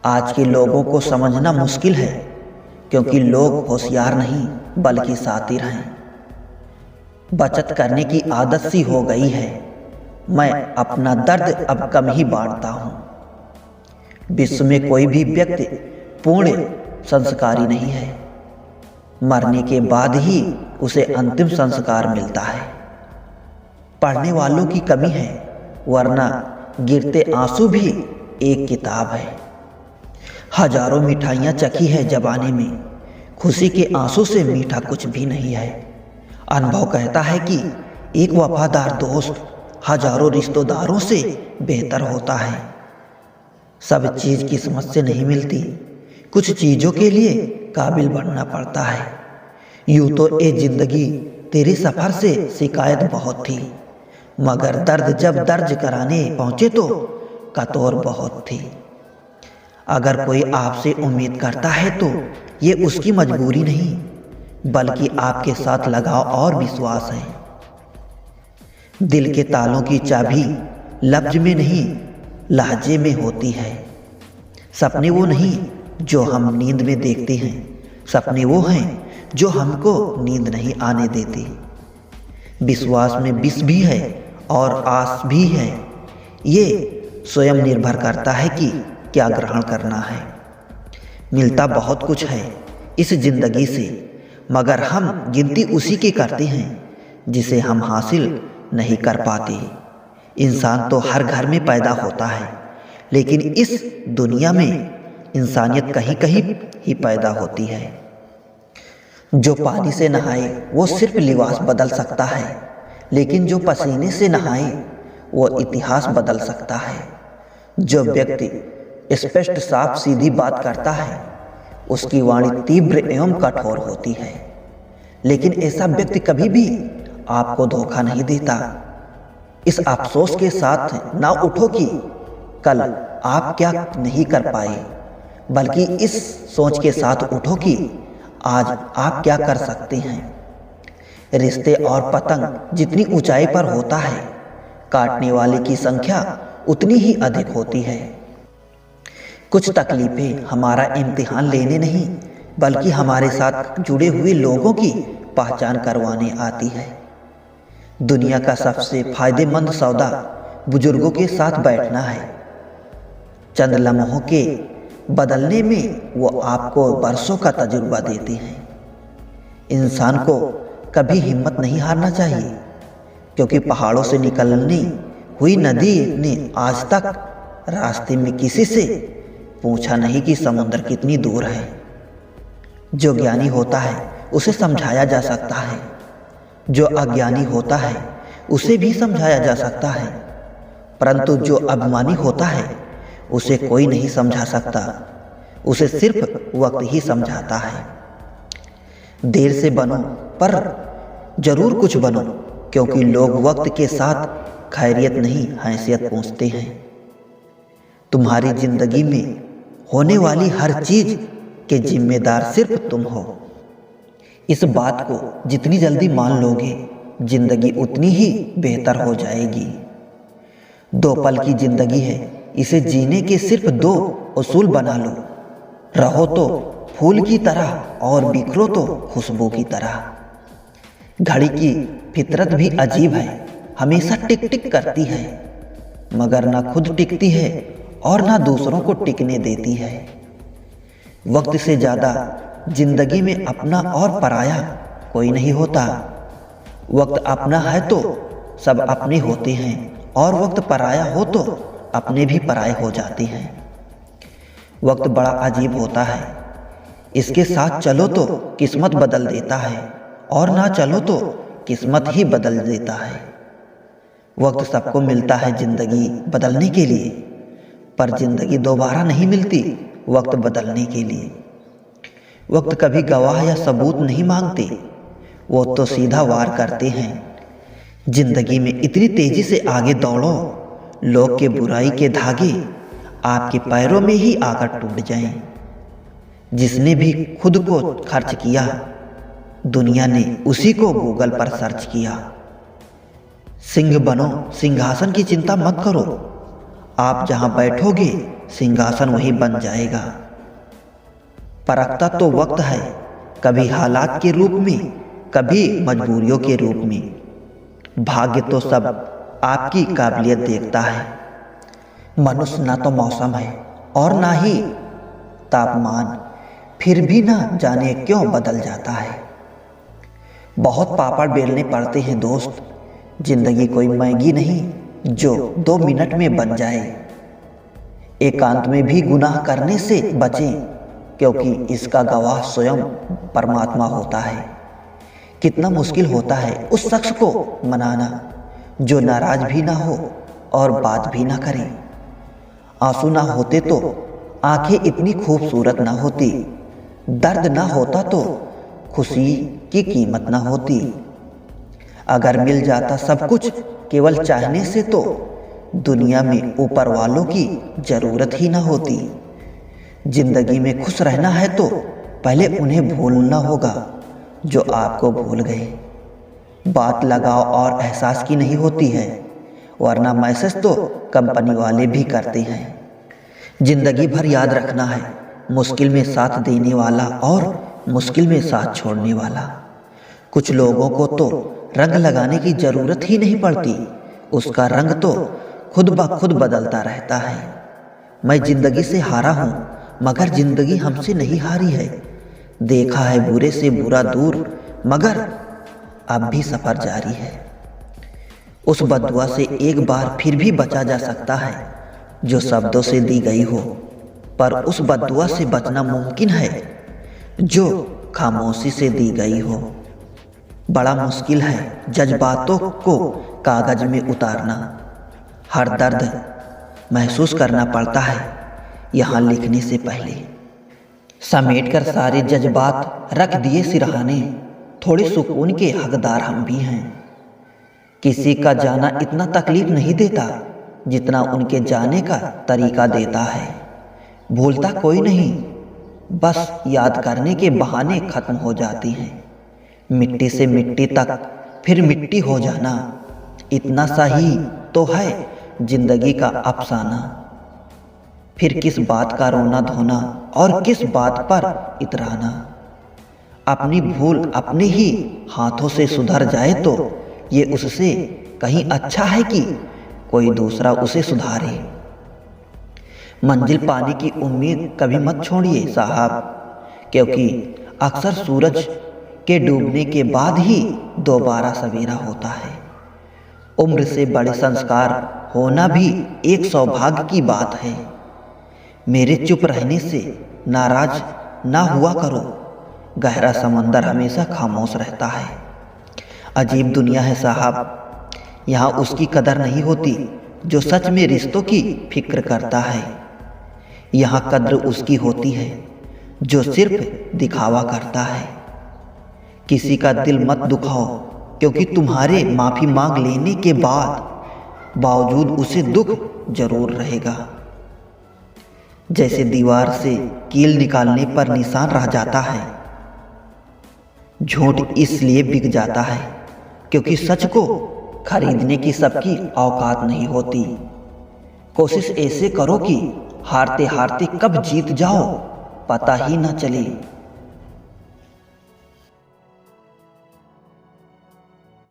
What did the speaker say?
आज के लोगों को समझना मुश्किल है क्योंकि लोग होशियार नहीं बल्कि शातिर हैं। बचत करने की आदत सी हो गई है। मैं अपना दर्द अब कम ही बांटता हूँ। विश्व में कोई भी व्यक्ति पूर्ण संस्कारी नहीं है। मरने के बाद ही उसे अंतिम संस्कार मिलता है। पढ़ने वालों की कमी है, वरना गिरते आंसू भी एक किताब है। हजारों मिठाइयाँ चखी है जबाने में, खुशी के आंसू से मीठा कुछ भी नहीं है। अनुभव कहता है कि एक वफादार दोस्त हजारों रिश्तेदारों से बेहतर होता है। सब चीज किस्मत से नहीं मिलती, कुछ चीजों के लिए काबिल बनना पड़ता है। यूं तो ये जिंदगी तेरे सफर से शिकायत बहुत थी, मगर दर्द जब दर्ज कराने पहुंचे तो कतौर बहुत थी। अगर कोई आपसे उम्मीद करता है तो ये उसकी मजबूरी नहीं बल्कि आपके साथ लगाव और विश्वास है। दिल के तालों की चाबी लफ्ज में नहीं लहजे में होती है। सपने वो नहीं जो हम नींद में देखते हैं, सपने वो हैं जो हमको नींद नहीं आने देते। विश्वास में विष भी है और आस भी है। ये स्वयं निर्भर करता है कि क्या ग्रहण करना है। मिलता बहुत कुछ है इस जिंदगी से, मगर हम गिनती उसी की करते हैं जिसे हम हासिल नहीं कर पाते। इंसान तो हर घर में पैदा होता है, लेकिन इस दुनिया में इंसानियत कहीं कहीं ही पैदा होती है। जो पानी से नहाए वो सिर्फ लिबास बदल सकता है, लेकिन जो पसीने से नहाए वो इतिहास बदल सकता है। जो व्यक्ति स्पष्ट साफ सीधी बात करता है उसकी वाणी तीव्र एवं कठोर होती है, लेकिन ऐसा व्यक्ति कभी भी आपको धोखा नहीं देता। इस अफसोस के साथ ना उठो कि कल आप क्या नहीं कर पाए, बल्कि इस सोच के साथ उठो कि आज आप क्या कर सकते हैं। रिश्ते और पतंग जितनी ऊंचाई पर होता है, काटने वाले की संख्या उतनी ही अधिक होती है। कुछ तकलीफें हमारा इम्तिहान लेने नहीं बल्कि हमारे साथ जुड़े हुए लोगों की पहचान करवाने आती है। दुनिया का सबसे फायदेमंद सौदा बुजुर्गों के साथ बैठना है। चंद लम्हों के बदलने में वो आपको बरसों का तजुर्बा देते हैं। इंसान को कभी हिम्मत नहीं हारना चाहिए, क्योंकि पहाड़ों से निकलनी हुई नदी ने आज तक रास्ते में किसी से पूछा नहीं कि समुद्र कितनी दूर है। जो ज्ञानी होता है उसे समझाया जा सकता है, जो अज्ञानी होता है उसे भी समझाया जा सकता है, परंतु जो अभिमानी होता है उसे कोई नहीं समझा सकता, उसे सिर्फ वक्त ही समझाता है। देर से बनो पर जरूर कुछ बनो, क्योंकि लोग वक्त के साथ खैरियत नहीं हैसियत पूछते हैं। तुम्हारी जिंदगी में होने वाली हर चीज के जिम्मेदार सिर्फ तुम हो। इस बात को जितनी जल्दी मान लोगे, जिंदगी उतनी ही बेहतर हो जाएगी। 2 पल की जिंदगी है, इसे जीने के सिर्फ 2 उसूल बना लो। रहो तो फूल की तरह और बिखरो तो खुशबू की तरह। घड़ी की फितरत भी अजीब है, हमेशा टिक टिक करती है, मगर ना खुद टिकती है और ना दूसरों को टिकने देती है। वक्त से ज्यादा जिंदगी में अपना और पराया कोई नहीं होता। वक्त अपना है तो सब अपने होते हैं, और वक्त पराया हो तो अपने भी पराये हो जाते हैं। वक्त बड़ा अजीब होता है, इसके साथ चलो तो किस्मत बदल देता है, और ना चलो तो किस्मत ही बदल देता है। वक्त सबको मिलता है जिंदगी बदलने के लिए, पर जिंदगी दोबारा नहीं मिलती वक्त बदलने के लिए। वक्त कभी गवाह या सबूत नहीं मांगते, वो तो सीधा वार करते हैं। जिंदगी में इतनी तेजी से आगे दौड़ो, लोग के बुराई के धागे आपके पैरों में ही आकर टूट जाएं। जिसने भी खुद को खर्च किया, दुनिया ने उसी को गूगल पर सर्च किया। सिंह बनो, सिंहासन की चिंता मत करो। आप जहां बैठोगे सिंहासन वही बन जाएगा। परखता तो वक्त है, कभी हालात के रूप में, कभी मजबूरियों के रूप में। भाग्य तो सब आपकी काबिलियत देखता है। मनुष्य ना तो मौसम है और ना ही तापमान, फिर भी ना जाने क्यों बदल जाता है। बहुत पापड़ बेलने पड़ते हैं दोस्त, जिंदगी कोई मैगी नहीं जो 2 मिनट में बन जाए। एकांत में भी गुनाह करने से बचें, क्योंकि इसका गवाह स्वयं परमात्मा होता है। कितना मुश्किल होता है उस शख्स को मनाना जो नाराज भी ना हो और बात भी ना करे। आंसू ना होते तो आंखें इतनी खूबसूरत ना होती, दर्द ना होता तो खुशी की कीमत ना होती। अगर मिल जाता सब कुछ केवल चाहने से तो दुनिया में ऊपर वालों की जरूरत ही ना होती। जिंदगी में खुश रहना है तो पहले उन्हें भूलना होगा जो आपको भूल गए। बात लगाव और एहसास की नहीं होती है, वरना मैसेज तो कंपनी वाले भी करते हैं। जिंदगी भर याद रखना है, मुश्किल में साथ देने वाला और मुश्किल में साथ छोड़ने वाला। कुछ लोगों को तो रंग लगाने की जरूरत ही नहीं पड़ती, उसका रंग तो खुद ब खुद बदलता रहता है। मैं जिंदगी से हारा हूँ, मगर जिंदगी हमसे नहीं हारी है। देखा है बुरे से बुरा दूर, मगर अब भी सफर जारी है। उस बद्दुआ से एक बार फिर भी बचा जा सकता है जो शब्दों से दी गई हो, पर उस बद्दुआ से बचना मुमकिन है जो खामोशी से दी गई हो। बड़ा मुश्किल है जज्बातों को कागज में उतारना। हर दर्द महसूस करना पड़ता है यहाँ लिखने से पहले। समेट कर सारे जज्बात रख दिए सिरहाने, थोड़े सुकून के हकदार हम भी हैं। किसी का जाना इतना तकलीफ नहीं देता जितना उनके जाने का तरीका देता है। भूलता कोई नहीं, बस याद करने के बहाने खत्म हो जाती हैं। मिट्टी से मिट्टी तक फिर मिट्टी हो जाना, इतना सा ही तो है जिंदगी का अफसाना। फिर किस बात का रोना धोना और किस बात पर इतराना। अपनी भूल अपने ही हाथों से सुधर जाए तो ये उससे कहीं अच्छा है कि कोई दूसरा उसे सुधारे। मंजिल पाने की उम्मीद कभी मत छोड़िए साहब, क्योंकि अक्सर सूरज के डूबने के बाद ही दोबारा सवेरा होता है। उम्र से बड़े संस्कार होना भी एक सौभाग्य की बात है। मेरे चुप रहने से नाराज ना हुआ करो, गहरा समंदर हमेशा खामोश रहता है। अजीब दुनिया है साहब, यहाँ उसकी कदर नहीं होती जो सच में रिश्तों की फिक्र करता है। यहाँ कद्र उसकी होती है जो सिर्फ दिखावा करता है। किसी का दिल मत दुखाओ, क्योंकि तुम्हारे माफ़ी मांग लेने के बावजूद उसे दुख जरूर रहेगा। जैसे दीवार से कील निकालने पर निशान रह जाता है, झूठ इसलिए बिक जाता है क्योंकि सच को खरीदने की सबकी औकात नहीं होती। कोशिश ऐसे करो कि हारते हारते कब जीत जाओ पता ही ना चले।